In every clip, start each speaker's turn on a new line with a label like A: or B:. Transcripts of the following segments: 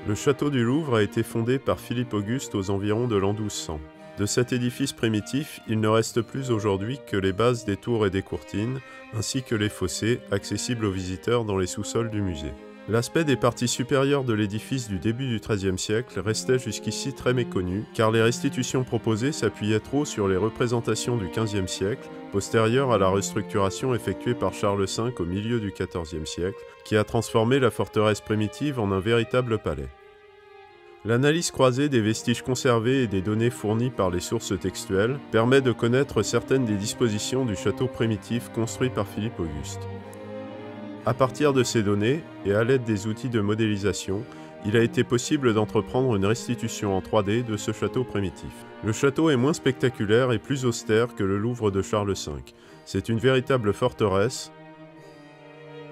A: Le château du Louvre a été fondé par Philippe Auguste aux environs de l'an 1200. De cet édifice primitif, il ne reste plus aujourd'hui que les bases des tours et des courtines, ainsi que les fossés, accessibles aux visiteurs dans les sous-sols du musée. L'aspect des parties supérieures de l'édifice du début du XIIIe siècle restait jusqu'ici très méconnu, car les restitutions proposées s'appuyaient trop sur les représentations du XVe siècle, postérieures à la restructuration effectuée par Charles V au milieu du XIVe siècle, qui a transformé la forteresse primitive en un véritable palais. L'analyse croisée des vestiges conservés et des données fournies par les sources textuelles permet de connaître certaines des dispositions du château primitif construit par Philippe Auguste. À partir de ces données, et à l'aide des outils de modélisation, il a été possible d'entreprendre une restitution en 3D de ce château primitif. Le château est moins spectaculaire et plus austère que le Louvre de Charles V. C'est une véritable forteresse.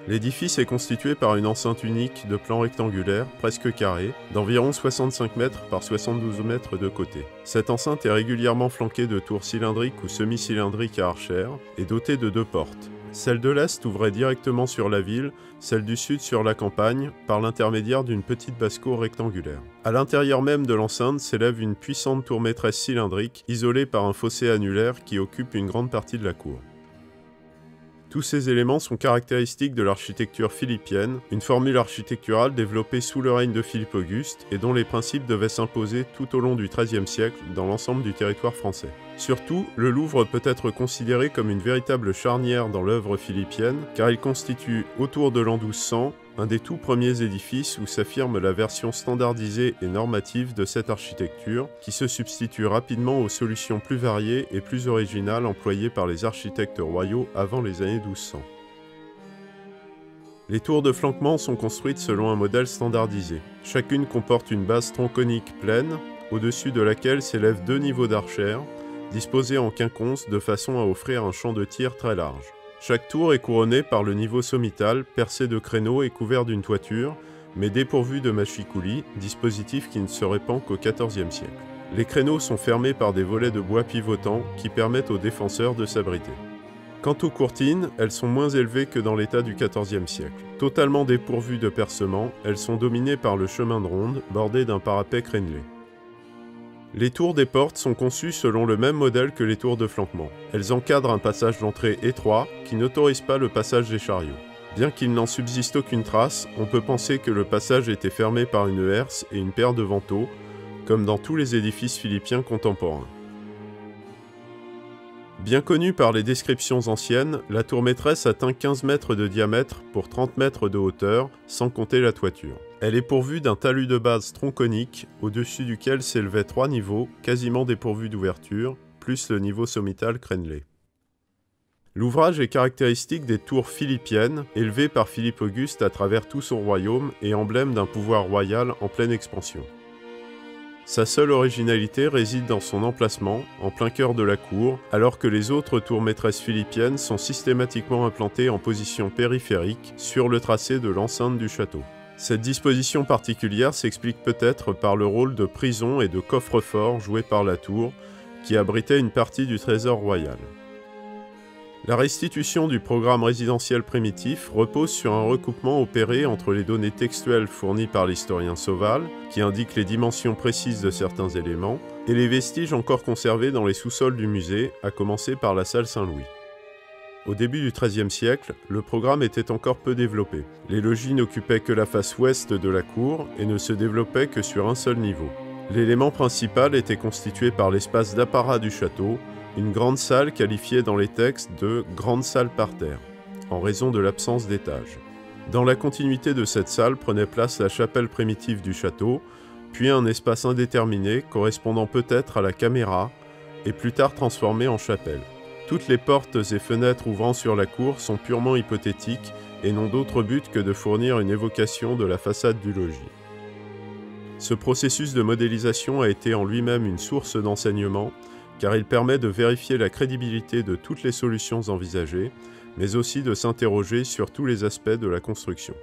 A: L'édifice est constitué par une enceinte unique de plan rectangulaire, presque carré, d'environ 65 mètres par 72 mètres de côté. Cette enceinte est régulièrement flanquée de tours cylindriques ou semi-cylindriques à archères et dotée de 2 portes. Celle de l'Est ouvrait directement sur la ville, celle du Sud sur la campagne, par l'intermédiaire d'une petite basse-cour rectangulaire. À l'intérieur même de l'enceinte s'élève une puissante tour maîtresse cylindrique, isolée par un fossé annulaire qui occupe une grande partie de la cour. Tous ces éléments sont caractéristiques de l'architecture philippienne, une formule architecturale développée sous le règne de Philippe Auguste et dont les principes devaient s'imposer tout au long du XIIIe siècle dans l'ensemble du territoire français. Surtout, le Louvre peut être considéré comme une véritable charnière dans l'œuvre philippienne, car il constitue, autour de l'an 1200, un des tout premiers édifices où s'affirme la version standardisée et normative de cette architecture, qui se substitue rapidement aux solutions plus variées et plus originales employées par les architectes royaux avant les années 1200. Les tours de flanquement sont construites selon un modèle standardisé. Chacune comporte une base tronconique pleine, au-dessus de laquelle s'élèvent 2 niveaux d'archères, disposés en quinconce de façon à offrir un champ de tir très large. Chaque tour est couronnée par le niveau sommital, percé de créneaux et couvert d'une toiture, mais dépourvu de mâchicoulis, dispositif qui ne se répand qu'au XIVe siècle. Les créneaux sont fermés par des volets de bois pivotants qui permettent aux défenseurs de s'abriter. Quant aux courtines, elles sont moins élevées que dans l'état du XIVe siècle. Totalement dépourvues de percements, elles sont dominées par le chemin de ronde, bordé d'un parapet crénelé. Les tours des portes sont conçues selon le même modèle que les tours de flanquement. Elles encadrent un passage d'entrée étroit qui n'autorise pas le passage des chariots. Bien qu'il n'en subsiste aucune trace, on peut penser que le passage était fermé par une herse et une paire de vantaux, comme dans tous les édifices philippiens contemporains. Bien connue par les descriptions anciennes, la tour maîtresse atteint 15 mètres de diamètre pour 30 mètres de hauteur, sans compter la toiture. Elle est pourvue d'un talus de base tronconique, au-dessus duquel s'élevaient 3 niveaux, quasiment dépourvus d'ouverture, plus le niveau sommital crénelé. L'ouvrage est caractéristique des tours philippiennes, élevées par Philippe Auguste à travers tout son royaume et emblème d'un pouvoir royal en pleine expansion. Sa seule originalité réside dans son emplacement, en plein cœur de la cour, alors que les autres tours maîtresses philippiennes sont systématiquement implantées en position périphérique sur le tracé de l'enceinte du château. Cette disposition particulière s'explique peut-être par le rôle de prison et de coffre-fort joué par la tour, qui abritait une partie du trésor royal. La restitution du programme résidentiel primitif repose sur un recoupement opéré entre les données textuelles fournies par l'historien Sauval, qui indique les dimensions précises de certains éléments, et les vestiges encore conservés dans les sous-sols du musée, à commencer par la salle Saint-Louis. Au début du XIIIe siècle, le programme était encore peu développé. Les logis n'occupaient que la face ouest de la cour et ne se développaient que sur un seul niveau. L'élément principal était constitué par l'espace d'apparat du château, une grande salle qualifiée dans les textes de « grande salle parterre », en raison de l'absence d'étage. Dans la continuité de cette salle prenait place la chapelle primitive du château, puis un espace indéterminé correspondant peut-être à la caméra, et plus tard transformé en chapelle. Toutes les portes et fenêtres ouvrant sur la cour sont purement hypothétiques et n'ont d'autre but que de fournir une évocation de la façade du logis. Ce processus de modélisation a été en lui-même une source d'enseignement, car il permet de vérifier la crédibilité de toutes les solutions envisagées, mais aussi de s'interroger sur tous les aspects de la construction.